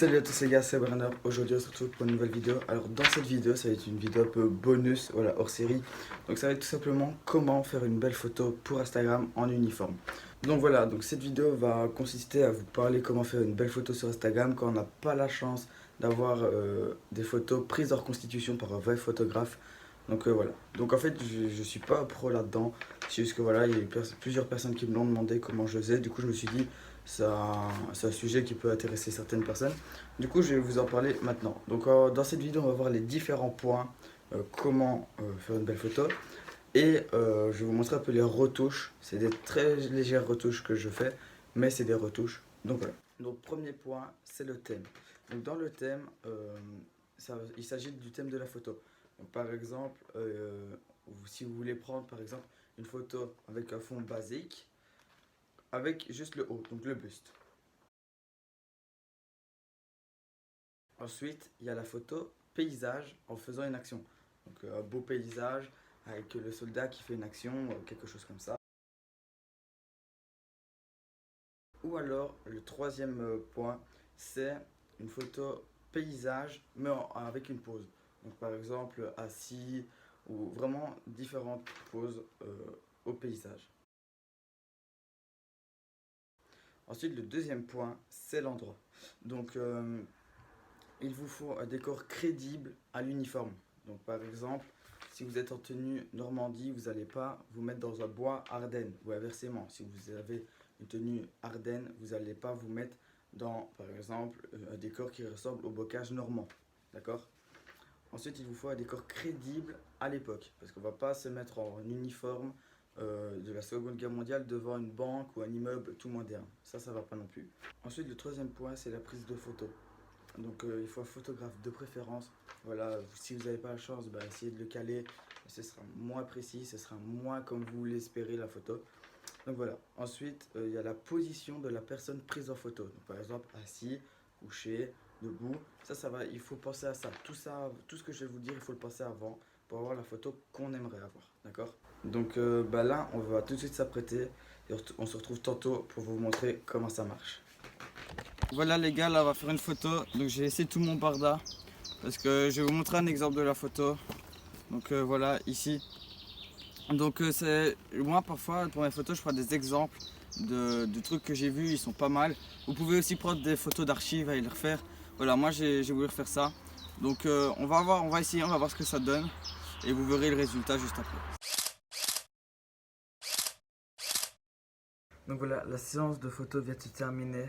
Salut à tous les gars, c'est Brenner. Aujourd'hui on se retrouve pour une nouvelle vidéo. Alors dans cette vidéo, ça va être une vidéo un peu bonus, voilà, hors série. Donc ça va être tout simplement comment faire une belle photo pour Instagram en uniforme. Donc voilà, donc cette vidéo va consister à vous parler comment faire une belle photo sur Instagram quand on n'a pas la chance d'avoir des photos prises hors constitution par un vrai photographe. Donc voilà. Donc en fait, je suis pas pro là-dedans. C'est juste que voilà, il y a eu plusieurs personnes qui me l'ont demandé comment je faisais. Du coup, je me suis dit, c'est un sujet qui peut intéresser certaines personnes. Du coup, je vais vous en parler maintenant. Donc dans cette vidéo, on va voir les différents points, comment faire une belle photo. Et je vais vous montrer un peu les retouches. C'est des très légères retouches que je fais, mais c'est des retouches. Donc voilà. Donc premier point, c'est le thème. Donc dans le thème, il s'agit du thème de la photo. Donc, par exemple, si vous voulez prendre par exemple une photo avec un fond basique, avec juste le haut, donc le buste. Ensuite, il y a la photo paysage en faisant une action. Donc un beau paysage avec le soldat qui fait une action, quelque chose comme ça. Ou alors, le troisième point, c'est une photo paysage, mais avec une pose. Donc par exemple, assis, ou vraiment différentes poses au paysage. Ensuite, le deuxième point, c'est l'endroit. Donc, il vous faut un décor crédible à l'uniforme. Donc, par exemple, si vous êtes en tenue Normandie, vous n'allez pas vous mettre dans un bois Ardennes, ou inversement. Si vous avez une tenue Ardennes, vous n'allez pas vous mettre dans, par exemple, un décor qui ressemble au bocage normand. D'accord? Ensuite, il vous faut un décor crédible à l'époque, parce qu'on ne va pas se mettre en uniforme de la Seconde Guerre mondiale devant une banque ou un immeuble tout moderne. Ça ne va pas non plus. Ensuite, le troisième point, c'est la prise de photo. Donc, il faut un photographe de préférence. Voilà, si vous n'avez pas la chance, bah, essayez de le caler. Ce sera moins précis, ce sera moins comme vous l'espérez la photo. Donc voilà. Ensuite, il y a la position de la personne prise en photo. Donc, par exemple, assis, couché, debout. Ça va. Il faut penser à ça. Tout ça, tout ce que je vais vous dire, il faut le penser avant pour avoir la photo qu'on aimerait avoir. D'accord? Donc bah là, on va tout de suite s'apprêter et on se retrouve tantôt pour vous montrer comment ça marche. Voilà les gars, là on va faire une photo. Donc j'ai laissé tout mon barda parce que je vais vous montrer un exemple de la photo. Donc voilà, ici. Donc moi parfois pour mes photos je prends des exemples de trucs que j'ai vus, ils sont pas mal. Vous pouvez aussi prendre des photos d'archives et les refaire. Voilà, moi j'ai voulu refaire ça. Donc on va essayer, on va voir ce que ça donne et vous verrez le résultat juste après. Donc voilà, la séance de photos vient de se terminer.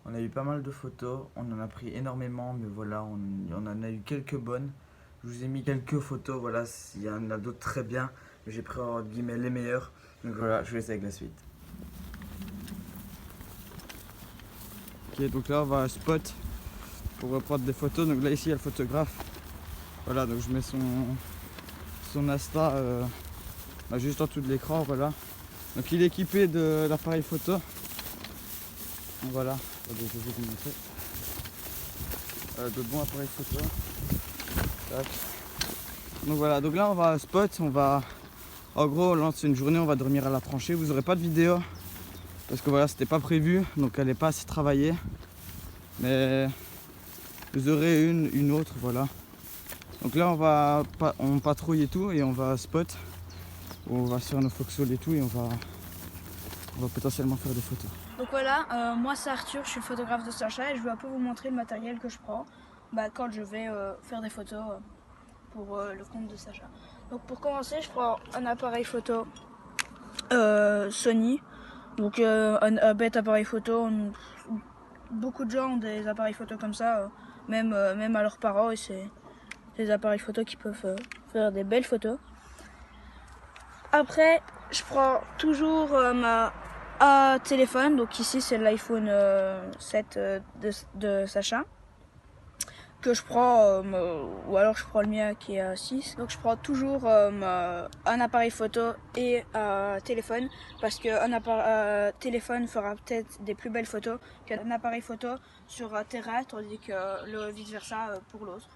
On a eu pas mal de photos, on en a pris énormément, mais voilà, on en a eu quelques bonnes. Je vous ai mis quelques photos, voilà, il y en a d'autres très bien, mais j'ai pris en guillemets les meilleures. Donc voilà, je vous laisse avec la suite. Ok, donc là on va à spot pour reprendre des photos. Donc là ici il y a le photographe. Voilà, donc je mets son Insta juste en dessous de l'écran, voilà. Donc il est équipé de l'appareil photo. Donc voilà, je vais vous montrer. De bons appareils photo. Tac. Donc voilà, donc là on va à spot, en gros on lance une journée, on va dormir à la tranchée. Vous n'aurez pas de vidéo parce que voilà, c'était pas prévu, donc elle n'est pas assez travaillée. Mais vous aurez une autre, voilà. Donc là on patrouille et tout, et on va à spot, on va sur nos foxholes et tout, et on va potentiellement faire des photos. Donc voilà, moi c'est Arthur, je suis le photographe de Sacha et je vais un peu vous montrer le matériel que je prends quand je vais faire des photos pour le compte de Sacha. Donc pour commencer, je prends un appareil photo Sony, donc un bête appareil photo. Beaucoup de gens ont des appareils photo comme ça, même à leurs parents, et c'est des appareils photo qui peuvent faire des belles photos. Après, je prends toujours un téléphone, donc ici c'est l'iPhone 7 de Sacha, que je prends, ou alors je prends le mien qui est à 6. Donc je prends toujours un appareil photo et un téléphone, parce qu'un téléphone fera peut-être des plus belles photos qu'un appareil photo sur un terrain, tandis que le vice versa pour l'autre.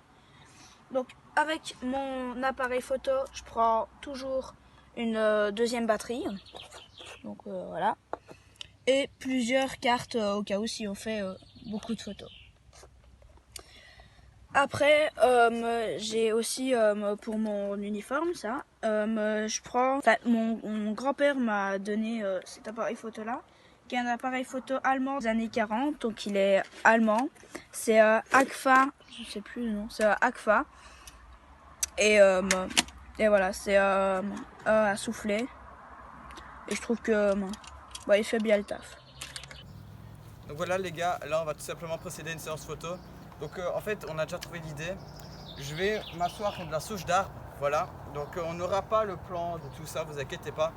Donc avec mon appareil photo, je prends toujours une deuxième batterie, donc voilà, et plusieurs cartes au cas où si on fait beaucoup de photos. Après, j'ai aussi pour mon uniforme, ça. Je prends. Enfin, mon grand-père m'a donné cet appareil photo-là, qui est un appareil photo allemand des années 40, donc il est allemand. C'est Agfa, je sais plus le nom, c'est Agfa. Et voilà, c'est à souffler. Et je trouve que bah, il fait bien le taf. Donc voilà les gars, là on va tout simplement procéder à une séance photo. Donc en fait on a déjà trouvé l'idée. Je vais m'asseoir contre la souche d'arbre, voilà. Donc on n'aura pas le plan de tout ça, vous inquiétez pas.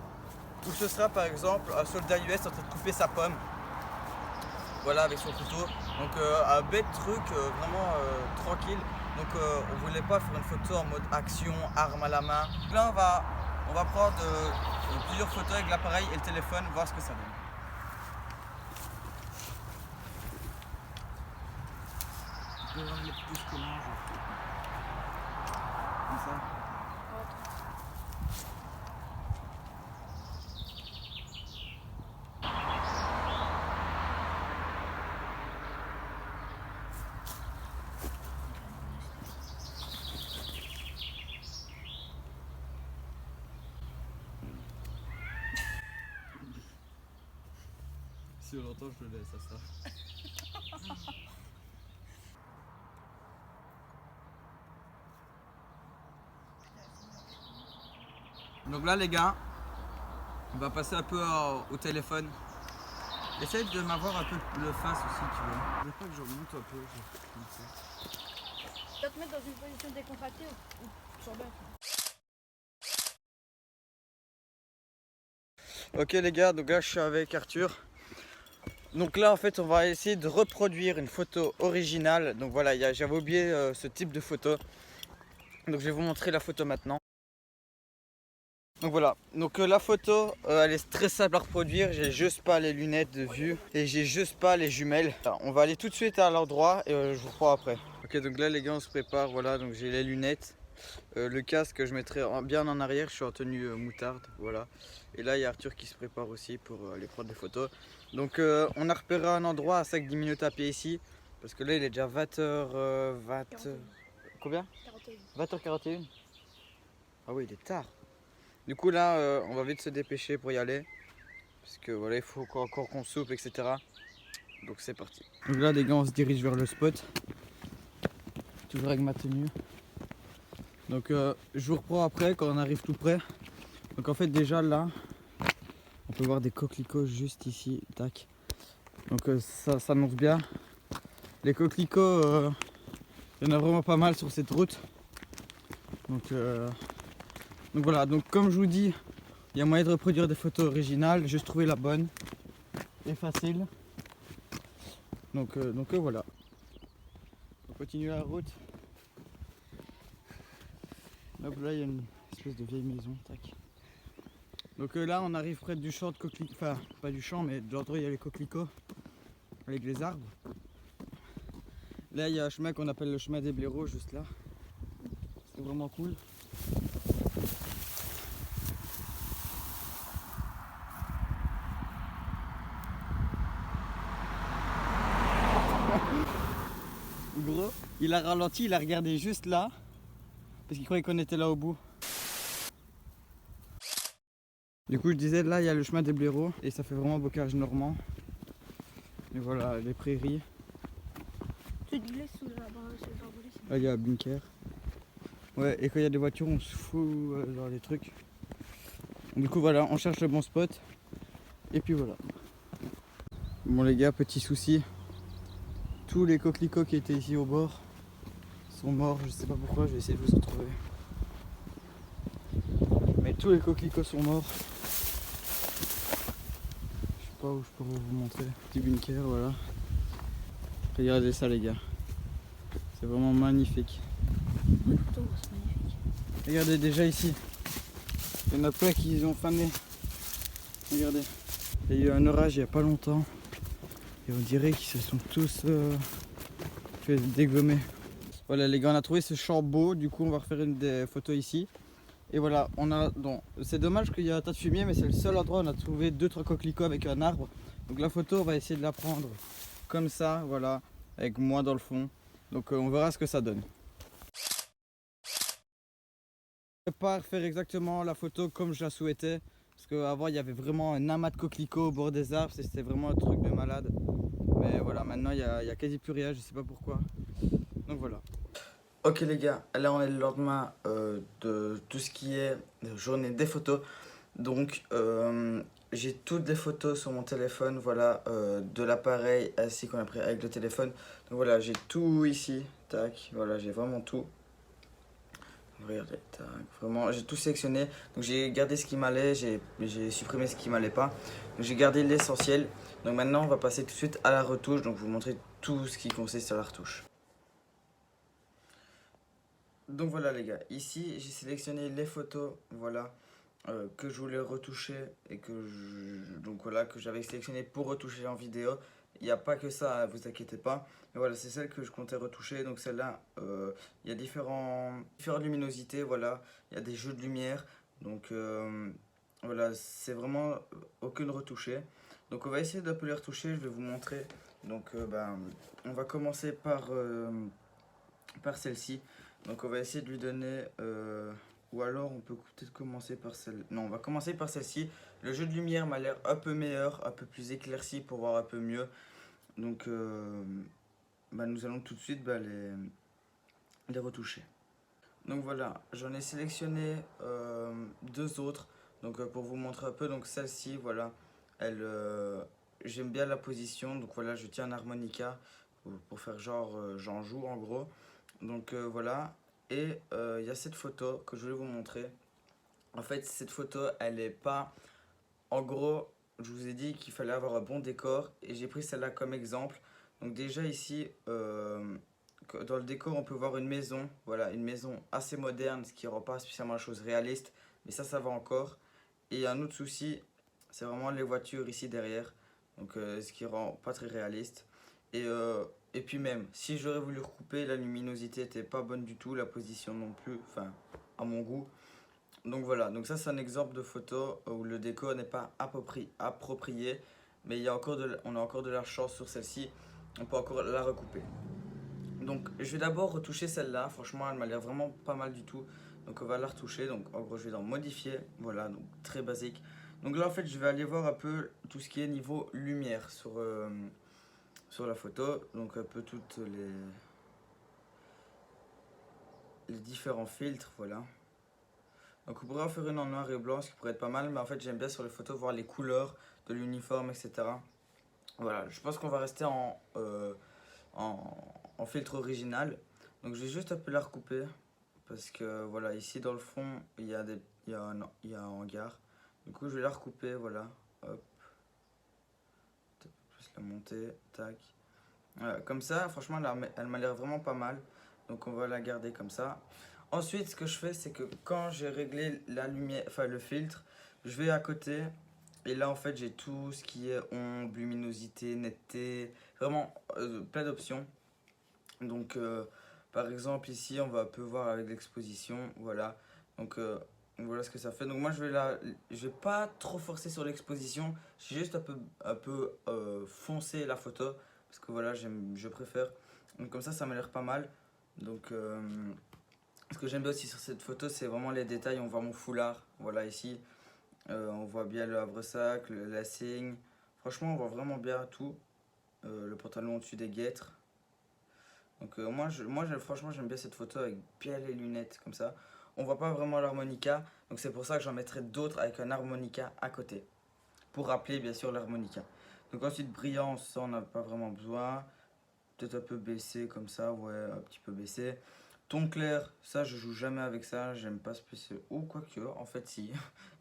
Où ce sera par exemple un soldat US en train de couper sa pomme. Voilà, avec son couteau. Donc un bête truc vraiment tranquille. Donc on voulait pas faire une photo en mode action, arme à la main. Là on va prendre plusieurs photos avec l'appareil et le téléphone, voir ce que ça donne. On va mettre plus que mange. Comme ça. Si on l'entend, je le laisse à ça. Donc là les gars, on va passer un peu au téléphone. Essaye de m'avoir un peu le face aussi, tu vois. Je veux pas que je remonte un peu, comme ça. Tu dois te mettre dans une position décontractée ou sur bas. Ok les gars, donc là je suis avec Arthur. Donc là en fait on va essayer de reproduire une photo originale. Donc voilà, j'avais oublié ce type de photo. Donc je vais vous montrer la photo maintenant. Donc voilà, donc la photo elle est très simple à reproduire, j'ai juste pas les lunettes de vue et j'ai juste pas les jumelles. Alors, on va aller tout de suite à l'endroit et je vous reprends après. Ok donc là les gars on se prépare, voilà donc j'ai les lunettes, le casque je mettrai bien en arrière, je suis en tenue moutarde, voilà. Et là il y a Arthur qui se prépare aussi pour aller prendre des photos. Donc on a repéré un endroit à 5-10 minutes à pied ici, parce que là il est déjà 20h... Combien 20h41. Ah oui il est tard. Du coup là on va vite se dépêcher pour y aller. Parce que voilà il faut encore qu'on soupe etc. Donc c'est parti. Donc là les gars on se dirige vers le spot. Toujours avec ma tenue. Donc je vous reprends après quand on arrive tout près. Donc en fait déjà là on peut voir des coquelicots juste ici. Tac. Donc ça s'annonce bien. Les coquelicots il y en a vraiment pas mal sur cette route. Donc voilà, donc comme je vous dis, il y a moyen de reproduire des photos originales, juste trouver la bonne et facile. Donc voilà. On continue la route. Hop là il y a une espèce de vieille maison, tac. Donc là on arrive près du champ de coquelicots, enfin pas du champ mais de l'endroit où il y a les coquelicots avec les arbres. Là il y a un chemin qu'on appelle le chemin des blaireaux juste là. C'est vraiment cool. Gros, il a ralenti, il a regardé juste là parce qu'il croyait qu'on était là au bout. Du coup je disais là il y a le chemin des blaireaux et ça fait vraiment bocage normand. Et voilà les prairies. Tu te glisses sous l'arbre. Là il y a un bunker. Ouais et quand il y a des voitures on se fout dans les trucs. Du coup voilà on cherche le bon spot. Et puis voilà. Bon les gars petit souci. Tous les coquelicots qui étaient ici au bord sont morts, je sais pas pourquoi, je vais essayer de vous en trouver. Mais tous les coquelicots sont morts. Je sais pas où je pourrais vous montrer. Petit bunker, voilà. Regardez ça les gars. C'est vraiment magnifique. Regardez déjà ici. Il y en a plein qui ont fané. Regardez. Il y a eu un orage il n'y a pas longtemps. Et on dirait qu'ils se sont tous fait dégommer. Voilà les gars, on a trouvé ce champ beau, du coup on va refaire des photos ici. Et voilà, c'est dommage qu'il y a un tas de fumier, mais c'est le seul endroit où on a trouvé 2-3 coquelicots avec un arbre. Donc la photo, on va essayer de la prendre comme ça, voilà, avec moi dans le fond. Donc on verra ce que ça donne. Je prépare faire exactement la photo comme je la souhaitais. Parce qu'avant il y avait vraiment un amas de coquelicots au bord des arbres, c'était vraiment un truc de malade. Mais voilà, maintenant il y a quasi plus rien, je sais pas pourquoi. Donc voilà. Ok les gars, là on est le lendemain de tout ce qui est journée des photos. Donc j'ai toutes les photos sur mon téléphone, voilà, de l'appareil ainsi qu'on a pris avec le téléphone. Donc voilà, j'ai tout ici, tac, voilà, j'ai vraiment tout. Regardez, tac, vraiment, j'ai tout sélectionné. Donc j'ai gardé ce qui m'allait, j'ai supprimé ce qui m'allait pas. Donc j'ai gardé l'essentiel. Donc maintenant on va passer tout de suite à la retouche. Donc je vais vous montrer tout ce qui consiste à la retouche. Donc voilà les gars, ici j'ai sélectionné les photos, voilà, que je voulais retoucher et donc voilà, que j'avais sélectionné pour retoucher en vidéo. Il n'y a pas que ça, hein, vous inquiétez pas. Mais voilà, c'est celle que je comptais retoucher. Donc celle-là, il y a différentes luminosités, voilà. Il y a des jeux de lumière. Donc voilà, c'est vraiment aucune retouchée. Donc on va essayer d'un peu les retoucher, je vais vous montrer. Donc on va commencer par celle-ci. Donc on va essayer de lui donner... ou alors on peut peut-être commencer par celle... Non, on va commencer par celle-ci. Le jeu de lumière m'a l'air un peu meilleur, un peu plus éclairci pour voir un peu mieux. Donc nous allons tout de suite les retoucher. Donc voilà, j'en ai sélectionné deux autres. Donc pour vous montrer un peu, donc celle-ci, voilà, elle, j'aime bien la position. Donc voilà, je tiens un harmonica pour faire genre j'en joue en gros. Donc voilà, et il y a cette photo que je voulais vous montrer. En fait, cette photo, elle est pas... En gros, je vous ai dit qu'il fallait avoir un bon décor et j'ai pris celle-là comme exemple. Donc déjà ici, dans le décor, on peut voir une maison. Voilà, une maison assez moderne, ce qui rend pas spécialement la chose réaliste. Mais ça va encore. Et un autre souci, c'est vraiment les voitures ici derrière. Donc ce qui rend pas très réaliste. Et puis même, si j'aurais voulu recouper, la luminosité était pas bonne du tout, la position non plus, enfin à mon goût. Donc voilà, donc ça c'est un exemple de photo où le décor n'est pas approprié, mais on a encore de la chance sur celle-ci, on peut encore la recouper. Donc je vais d'abord retoucher celle-là, franchement elle m'a l'air vraiment pas mal du tout, donc on va la retoucher, donc en gros je vais dans modifier, voilà, donc très basique. Donc là en fait je vais aller voir un peu tout ce qui est niveau lumière sur la photo, donc un peu toutes les différents filtres, voilà. Donc on pourrait en faire une en noir et blanc, ce qui pourrait être pas mal, mais en fait j'aime bien sur les photos voir les couleurs de l'uniforme, etc. Voilà, je pense qu'on va rester en filtre original. Donc je vais juste un peu la recouper, parce que voilà, ici dans le fond, il y a un hangar. Du coup je vais la recouper, voilà, hop, plus la monter, tac. Voilà, comme ça, franchement elle m'a l'air vraiment pas mal, donc on va la garder comme ça. Ensuite, ce que je fais, c'est que quand j'ai réglé la lumière, enfin le filtre, je vais à côté et là en fait j'ai tout ce qui est ombre, luminosité, netteté, vraiment plein d'options. Donc par exemple ici on va un peu voir avec l'exposition, voilà. Donc voilà ce que ça fait. Donc moi je vais pas trop forcer sur l'exposition, j'ai juste un peu foncé la photo parce que voilà je préfère. Donc comme ça m'a l'air pas mal. Donc ce que j'aime bien aussi sur cette photo, c'est vraiment les détails. On voit mon foulard, voilà ici. On voit bien le havresac, le lacing. Franchement, on voit vraiment bien tout. Le pantalon au-dessus des guêtres. Donc franchement, j'aime bien cette photo avec bien les lunettes comme ça. On voit pas vraiment l'harmonica. Donc c'est pour ça que j'en mettrai d'autres avec un harmonica à côté. Pour rappeler bien sûr l'harmonica. Donc ensuite, brillance, ça on n'a pas vraiment besoin. Peut-être un peu baissé comme ça, ouais, un petit peu baissé. Ton clair, ça je joue jamais avec ça, j'aime pas spécialement. Ou quoique, en fait si.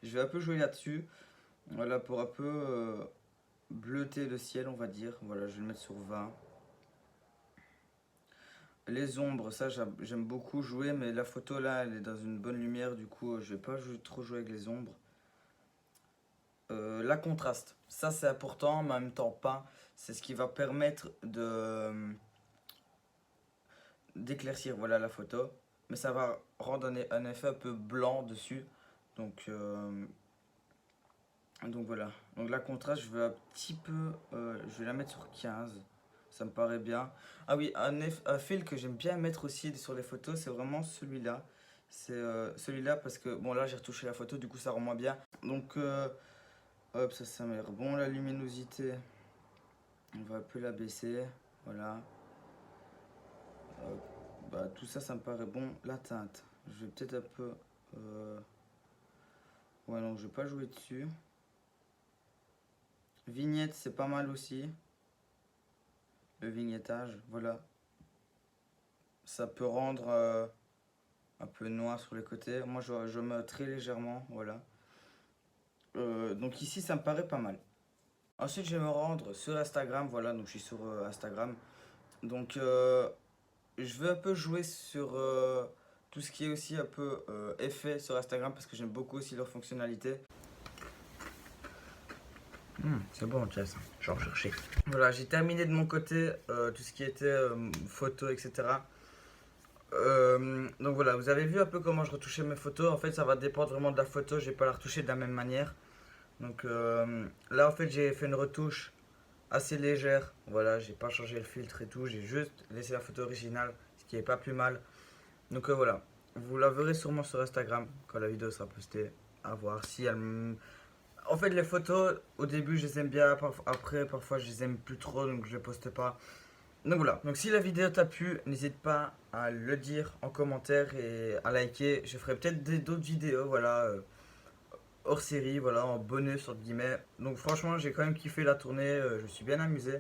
Je vais un peu jouer là-dessus. Voilà, pour un peu bleuter le ciel, on va dire. Voilà, je vais le mettre sur 20. Les ombres, ça j'aime beaucoup jouer, mais la photo là, elle est dans une bonne lumière, du coup je vais pas trop jouer avec les ombres. La contraste, ça c'est important, mais en même temps pas. C'est ce qui va permettre d'éclaircir voilà la photo, mais ça va rendre un effet un peu blanc dessus. Donc voilà, donc la contraste je vais un petit peu je vais la mettre sur 15, ça me paraît bien. Ah oui, un fil que j'aime bien mettre aussi sur les photos, c'est vraiment celui-là. C'est celui-là parce que, bon là j'ai retouché la photo, du coup ça rend moins bien. Donc, hop, ça m'a l'air bon, la luminosité. On va un peu la baisser, voilà. Hop. Bah, tout ça, ça me paraît bon. La teinte, je vais peut-être un peu... Ouais, non, je vais pas jouer dessus. Vignette, c'est pas mal aussi. Le vignettage, voilà. Ça peut rendre un peu noir sur les côtés. Moi, je mets très légèrement, voilà. Donc ici, ça me paraît pas mal. Ensuite, je vais me rendre sur Instagram, voilà. Donc, je suis sur Instagram. Donc, je veux un peu jouer sur tout ce qui est aussi un peu effet sur Instagram parce que j'aime beaucoup aussi leurs fonctionnalités. C'est bon, tiens, ça. Je vais en chercher. Voilà, j'ai terminé de mon côté tout ce qui était photos, etc. Donc voilà, vous avez vu un peu comment je retouchais mes photos. En fait, ça va dépendre vraiment de la photo. Je vais pas la retoucher de la même manière. Donc là, en fait, j'ai fait une retouche assez légère. Voilà, j'ai pas changé le filtre et tout. J'ai juste laissé la photo originale, ce qui est pas plus mal. Donc voilà, vous la verrez sûrement sur Instagram quand la vidéo sera postée. À voir si elle En fait, les photos, au début, je les aime bien. Après, parfois, je les aime plus trop, donc je les poste pas. Donc voilà, donc si la vidéo t'a plu, n'hésite pas à le dire en commentaire et à liker. Je ferai peut-être d'autres vidéos, voilà, hors série, voilà, en bonus, entre guillemets. Donc franchement, j'ai quand même kiffé la tournée, je me suis bien amusé.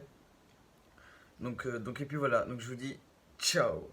Donc et puis voilà, donc je vous dis ciao.